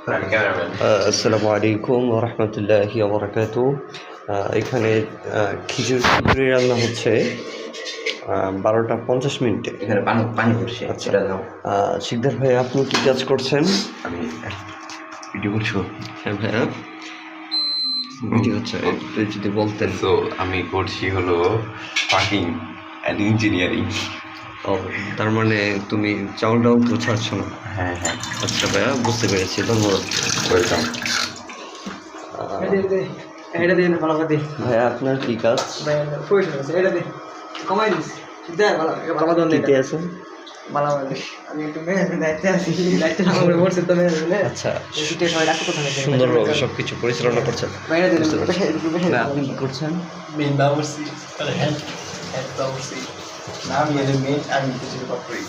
আসসালামু আলাইকুম ওয়া রাহমাতুল্লাহি ওয়া বারাকাতুহু। এখানে খিচুড়ি রান্না হচ্ছে 12টা 50 মিনিটে। এখানে পানি পানি পড়ছে। আচ্ছা, শিকদার ভাই আপনি কি কাজ করছেন? আমি ভিডিও করছো? হ্যাঁ ভাইয়া, ভিডিও হচ্ছে, যদি বলতেন। তো আমি করছি হলো পার্কিং অ্যান্ড ইঞ্জিনিয়ারিং। ও, তার মানে তুমি চাউল ডাউল গোছাচ্ছ না? হ্যাঁ হ্যাঁ, আচ্ছা ভাইয়া, বুঝতে পেরেছি, ধন্যবাদ। ওয়েলকাম। এটা দিয়ে ভালো করে দিই ভাইয়া আপনার কি কাজ? প্রয়োজন আছে, এটা দিয়ে কমাই দিস দেখ ভালো ভালো মতন দিতে আছেন? ভালো ভালো আমি একটু ম্যানেজমেন্ট দায়িত্বে আছি, দায়িত্ব আমার উপরে পড়ছে তো ম্যানেজমেন্ট। আচ্ছা, ছুটি সবাই রাখতে কোথায় সুন্দরভাবে সব কিছু পরিচালনা করছেন। বাইরে দিন না, আপনি কি করছেন? মেন বাবুর্চি হেড বাবুর্চি নাম এর মেন আমি কিছু করি।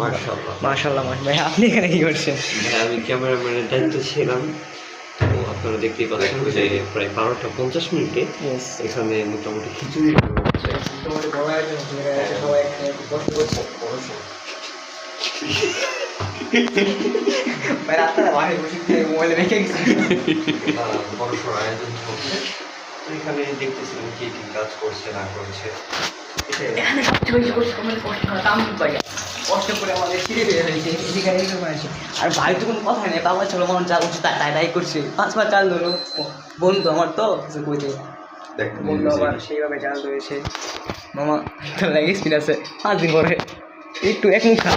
মাশাআল্লাহ মাশাআল্লাহ ভাই, আপনি এখানে কি করছেন? ভাই, আমি ক্যামেরাম্যানের দায়িত্ব ছিলাম। তো আপনারা দেখতেই পাচ্ছেন যে প্রায় 12টা 50 মিনিটে এখানে মোটামুটি খিচুড়ি রান্না হচ্ছে। তোমাদের বড় একজন সবাই এখানে কষ্ট করছে ভাই, আপনারা বাইরে বসে মোবাইলে রেখে গেছেন। বড়সড় আয়োজন হচ্ছে। তো এখানে দেখতেছিলাম কে কি কাজ করছে না করছে। এখানে সবচেয়ে বেশি কষ্ট করে দাম পাই, কষ্ট করে আমাদের ছিঁড়ে বেড়ে হয়েছে এদিকে আছে। আর ভাই তো কোনো কথা নেই, বাবা ছোটো মন যা করছে তাই করছে। 5 মাস চাল ধরো, বন্ধু আমার তো কিছু কইতে বন্ধু আবার সেইভাবে চাল ধরেছে। মামা তো লাগে এক্সপিরিয়েন্স আছে, 5 দিন পরে একটু এক মুখ খা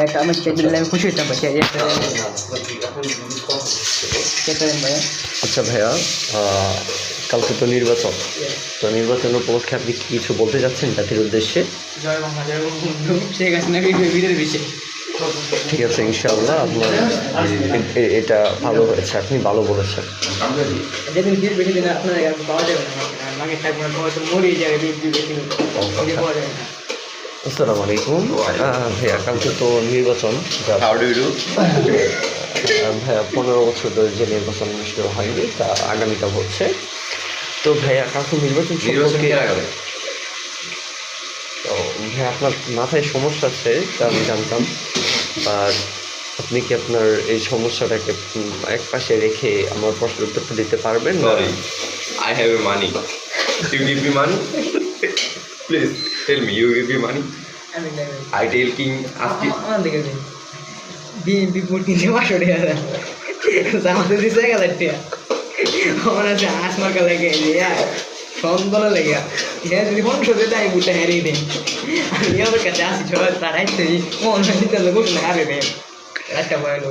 একটা আমি চেক দিলে আমি খুশি হইতাম ভাই। ভাইয়া আচ্ছা ভাইয়া, কালকে তো নির্বাচন, তো নির্বাচন উপলক্ষে আপনি কি কিছু বলতে যাচ্ছেন জাতির উদ্দেশ্যে? জয় বাংলা জয় বঙ্গবন্ধু শেখ হাসিনা বিজেপির বিষয়ে। ঠিক আছে, ইনশাআল্লাহ আপনার এটা ভালো হয়েছে, আপনি ভালো বলেছেন। যেদিন ভিড় বেশি দিন আপনার পাওয়া যাবে না, মাকে থাকবে না, তো মরেই যাবে ভিড় বেশি পাওয়া যাবে না। আসসালামু আলাইকুম ভাইয়া, কালকে তো নির্বাচন। How do you do? ভাইয়া 15 বছর ধরে যে নির্বাচন অনুষ্ঠিত হয়নি, তা আগামীকাল হচ্ছে। তো ভাইয়া কালকে নির্বাচন সম্পর্কে, তো ভাইয়া আপনার মাথায় সমস্যা আছে তা আমি জানতাম। আর আপনি কি আপনার এই সমস্যাটাকে এক পাশে রেখে আমার প্রশ্নের উত্তরটা দিতে পারবেন? Sorry, I have a money. You give me money? Please tell me, you give me money? I tell King ask him. আমার দিকে বিএনপি ভোট কিনতে 500 টাকা, আমাদের দিচ্ছে 1000 টাকা। আমার আছে আসমার কালে গেছে সন্তান লেগে হ্যাঁ, যদি 500 দিতে আমি ভোটটা হারিয়ে দিই। আমি আমার কাছে আসি সবাই তারাই মন দিতে লোক না হারে নেই একটা বয়লো